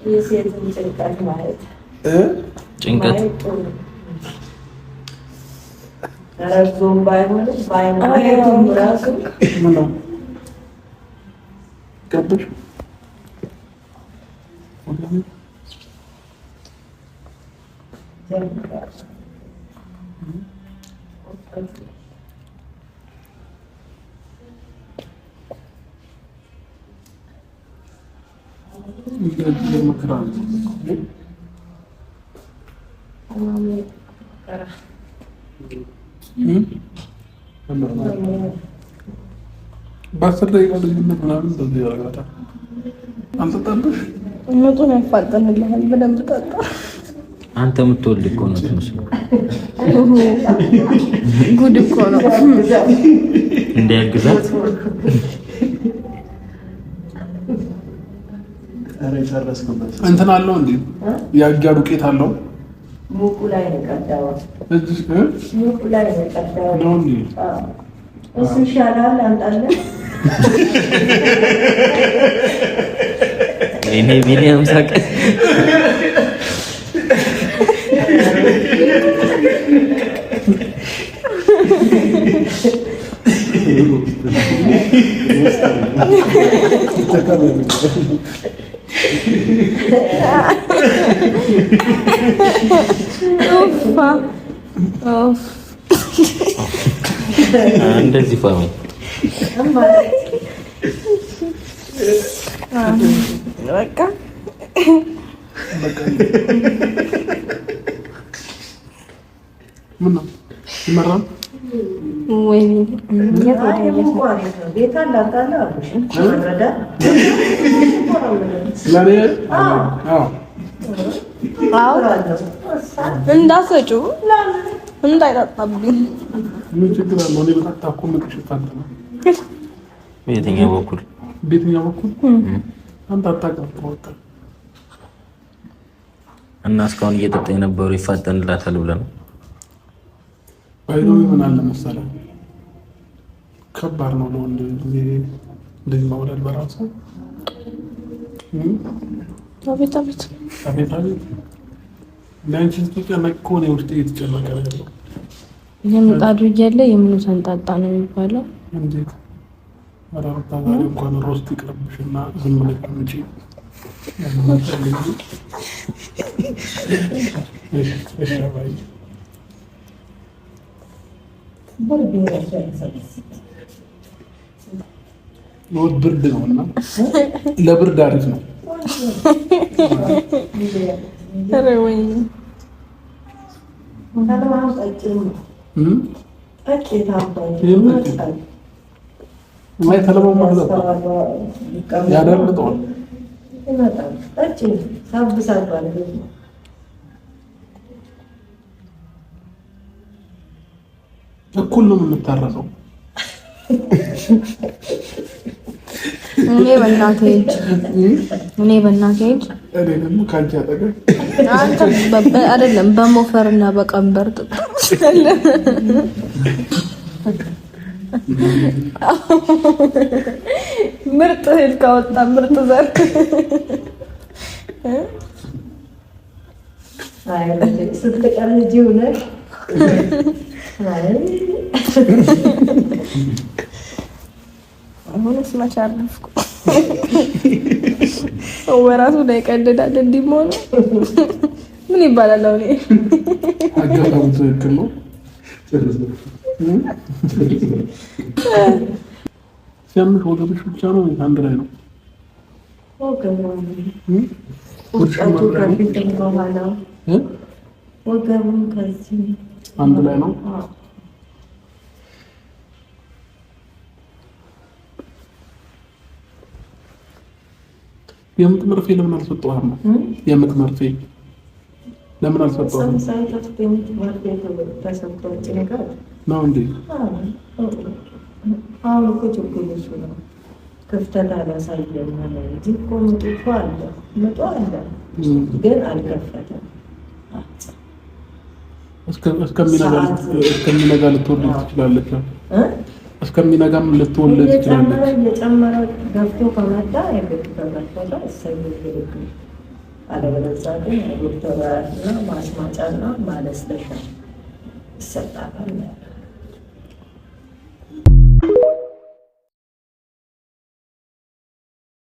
የሴትን ጭንቀት ማየት ጭንቀት ረዞም ባይሆንም ባይሆንም ራሱ ነው ቀጥሽ በአስር ደቂቃ ልዩነት ምናምን እንደዚህ ያደርጋታል። አልጠጣልሽ እነቱን ያፋጠንልሃል። በደንብ ጠጣ። አንተ የምትወልድ እኮ ነው ትመስለው። ጉድ እኮ ነው እንዲያግዛት እንትን አለው እንዴ? ያጊያ ዱቄት አለው። ሙቁ ላይ ነው ቀዳው። ሙቁ ላይ ነው ቀዳው ነው እንዴ? እሱ ይሻላል። አንጣለን እኔ ቢሊየም ሳቀ እንደዚህ ፋሚ በቃ ምን ነው ይመራል ወይ ቤት አላጣላ ወረዳ ለኔ እንዳሰጩ እንዳይጠጣብኝ ምን ችግር አለው? እኔ በጣም እኮ ምጥሽ ታጠና በየትኛው በኩል በየትኛው በኩል አንተ አታውቅም ወጣ እና እስካሁን እየጠጣ የነበረው ይፋጠንላታል ብለህ ነው? አይዶ ምን አለ መሰለህ ከባድ ነው ለወንድ እንደዚህ መውለድ በራሱ አቤት አቤት አቤት አቤት ለአንቺ ስትጨነቅ እኮ ነው ውስጥ እየተጨነቀ ያለው። የምጣዱ እያለ የምኑ ሰንጣጣ ነው የሚባለው። እንዴት አራውታ ጋር እንኳን ሮስት ይቅርብሽና ዝም ብለሽ እንጂ እሺ ባይ ብርድ ነው እና ለብርድ አሪፍ ነው። ኧረ ወይኔ ማይ ተለማው ማለት ያዳርጠዋል። እኩል ነው የምንታረሰው። እኔ በእናቴ እጅ እኔ ደግሞ ካንቺ አጠገብ አንተ አይደለም በሞፈርና በቀንበር ጥጥ ምርጥ እህል ካወጣ ምርጥ ዘር ስትቀልጂው ነሽ። አሁንስ መች አረፍኩ። ሰው በራሱ ላይ ቀልዳል። እንዲህ መሆኑ ምን ይባላል? አሁን አጋጣሚ ትክክል ነው። ሲያምሽ ወገብሽ ብቻ ነው አንድ ላይ ነው? ወገቡን ከዚህ አንድ ላይ ነው። የምጥ መርፌ ለምን አልሰጠውም? የምጥ መርፌ ለምን አልሰጠውም? ነው እንዴ? አሁን እኮ ችግሩ እሱ ነው። ክፍተት አላሳየም ማለት እንጂ እኮ ምጡ አለ ግን አልከፈተም። እስከሚነጋ ልትወልድ ትችላለች። እስከ እስከሚነጋም ልትወልድ ትችላለች። እየጨመረ ገፍቶ ከመጣ የግድ ከገፈተ እሰይ ይልክ። አለበለዚያ ግን ዶክተርና ማስማጫና ማለስለሻ ይሰጣል።